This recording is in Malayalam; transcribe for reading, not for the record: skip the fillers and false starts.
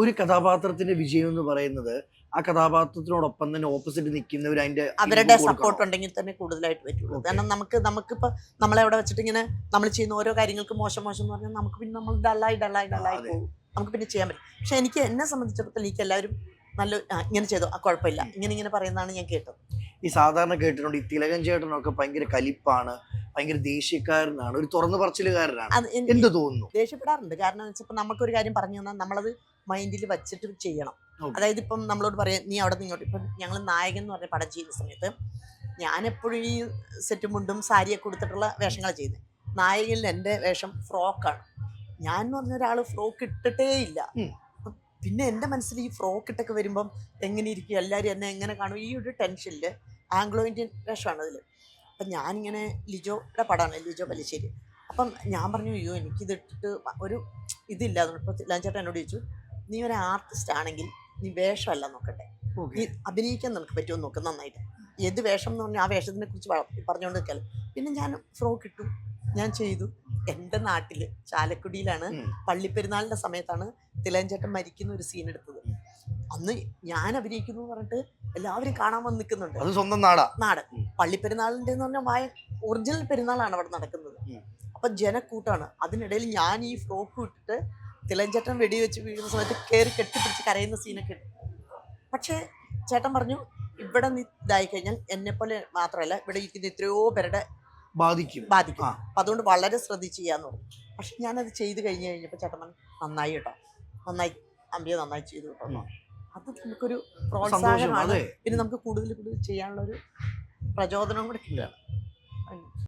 ഒരു കഥാപാത്രത്തിന്റെ വിജയം എന്ന് പറയുന്നത് ആ കഥാപാത്രത്തിനോടൊപ്പം തന്നെ ഓപ്പോസിറ്റ് നിൽക്കുന്നവർ അതിന്റെ അവരുടെ സപ്പോർട്ട് ഉണ്ടെങ്കിൽ തന്നെ കൂടുതലായിട്ട് പറ്റുള്ളൂ. കാരണം നമുക്കിപ്പോൾ നമ്മളെ അവിടെ വെച്ചിട്ട് ഇങ്ങനെ നമ്മൾ ചെയ്യുന്ന ഓരോ കാര്യങ്ങൾക്ക് മോശം എന്ന് പറഞ്ഞാൽ നമുക്ക് പിന്നെ നമ്മൾ ഡള്ളായി പോകും. നമുക്ക് പിന്നെ ചെയ്യാൻ പറ്റും. പക്ഷെ എന്നെ സംബന്ധിച്ചിടത്തോളം എനിക്ക് എല്ലാവരും നല്ല ഇങ്ങനെ ചെയ്തു, കുഴപ്പമില്ല, ഇങ്ങനെ പറയുന്നതാണ് ഞാൻ കേട്ടത്. ഈ സാധാരണ കേട്ടിട്ടുണ്ട് ഈ തിലകൻ ചേട്ടനൊക്കെ ഭയങ്കര കലിപ്പാണ്, ഭയങ്കര ദേഷ്യക്കാരനാണ്, ഒരു തുറന്നു പറച്ചിലുകാരനാണ്. എന്ത് തോന്നുന്നു? ദേഷ്യപ്പെടാറുണ്ട്. കാരണം വെച്ചാൽ നമുക്കൊരു കാര്യം പറഞ്ഞു തന്നാൽ നമ്മളത് മൈൻഡിൽ വെച്ചിട്ട് ചെയ്യണം. അതായത് ഇപ്പം നമ്മളോട് പറയാം, നീ അവിടെ നിന്ന് ഇങ്ങോട്ട്. ഇപ്പം ഞങ്ങൾ നായകൻ എന്ന് പറഞ്ഞ പടം ചെയ്യുന്ന സമയത്ത് ഞാനെപ്പോഴും ഈ സെറ്റും മുണ്ടും സാരിയൊക്കെ കൊടുത്തിട്ടുള്ള വേഷങ്ങൾ ചെയ്യുന്നത്. നായകനിൽ എൻ്റെ വേഷം ഫ്രോക്കാണ്. ഞാൻ എന്ന് പറഞ്ഞ ഒരാൾ ഫ്രോക്ക് ഇട്ടിട്ടേ ഇല്ല. പിന്നെ എൻ്റെ മനസ്സിൽ ഈ ഫ്രോക്ക് ഇട്ടൊക്കെ വരുമ്പം എങ്ങനെ ഇരിക്കും, എല്ലാവരും എന്നെ എങ്ങനെ കാണും, ഈ ഒരു ടെൻഷനിൽ ആംഗ്ലോ ഇന്ത്യൻ വേഷമാണ് അതിൽ. അപ്പം ഞാനിങ്ങനെ ലിജോയുടെ പടമാണ്, ലിജോ പല്ലിശ്ശേരി. അപ്പം ഞാൻ പറഞ്ഞു, അയ്യോ എനിക്കിത് ഇട്ടിട്ട് ഒരു ഇതില്ല. അപ്പോൾ ലാഞ്ചേട്ടൻ എന്നോട് ചോദിച്ചു, നീ ഒരു ആർട്ടിസ്റ്റ് ആണെങ്കിൽ നീ വേഷമല്ല നോക്കട്ടെ, നീ അഭിനയിക്കാൻ നിനക്ക് പറ്റുമോ നോക്ക് നന്നായിട്ട്. ഏത് വേഷം എന്ന് പറഞ്ഞാൽ ആ വേഷത്തിനെ കുറിച്ച് പറഞ്ഞുകൊണ്ട് നിൽക്കാമല്ലോ. പിന്നെ ഞാൻ ഫ്രോക്ക് ഇട്ടു, ഞാൻ ചെയ്തു. എൻ്റെ നാട്ടിൽ ചാലക്കുടിയിലാണ് പള്ളിപ്പെരുന്നാളിൻ്റെ സമയത്താണ് തിലകൻചേട്ടൻ മരിക്കുന്ന ഒരു സീൻ എടുത്തത്. അന്ന് ഞാൻ അഭിനയിക്കുന്നു എന്ന് പറഞ്ഞിട്ട് എല്ലാവരും കാണാൻ വന്ന് നിൽക്കുന്നുണ്ട്. അത് സ്വന്തം നാട് പള്ളിപ്പെരുന്നാളിൻ്റെ എന്ന് പറഞ്ഞാൽ ഒറിജിനൽ പെരുന്നാളാണ് അവിടെ നടക്കുന്നത്. അപ്പം ജനക്കൂട്ടാണ്. അതിനിടയിൽ ഞാൻ ഈ ഫ്രോക്ക് ഇട്ടിട്ട് തിലകൻചേട്ടൻ വെടിവെച്ച് വീഴുന്ന സമയത്ത് കയറി കെട്ടിപ്പിടിച്ച് കരയുന്ന സീനൊക്കെ ഉണ്ട്. പക്ഷേ ചേട്ടൻ പറഞ്ഞു, ഇവിടെ നീ ഇതായി കഴിഞ്ഞാൽ എന്നെപ്പോലെ മാത്രമല്ല ഇവിടെ ഇരിക്കുന്ന എത്രയോ പേരുടെ ബാധിക്കും. അപ്പം അതുകൊണ്ട് വളരെ ശ്രദ്ധിച്ച് ചെയ്യാന്ന് പറഞ്ഞു. പക്ഷെ ഞാനത് ചെയ്ത് കഴിഞ്ഞപ്പോൾ ചേട്ടൻ പറഞ്ഞു, നന്നായി കേട്ടോ, നന്നായി അമ്പിയ നന്നായി ചെയ്തു കേട്ടോ. അത് നമുക്കൊരു പ്രോത്സാഹനമാണ്. പിന്നെ നമുക്ക് കൂടുതൽ ചെയ്യാനുള്ള ഒരു പ്രചോദനം കൂടെ കിട്ടുകയാണ്.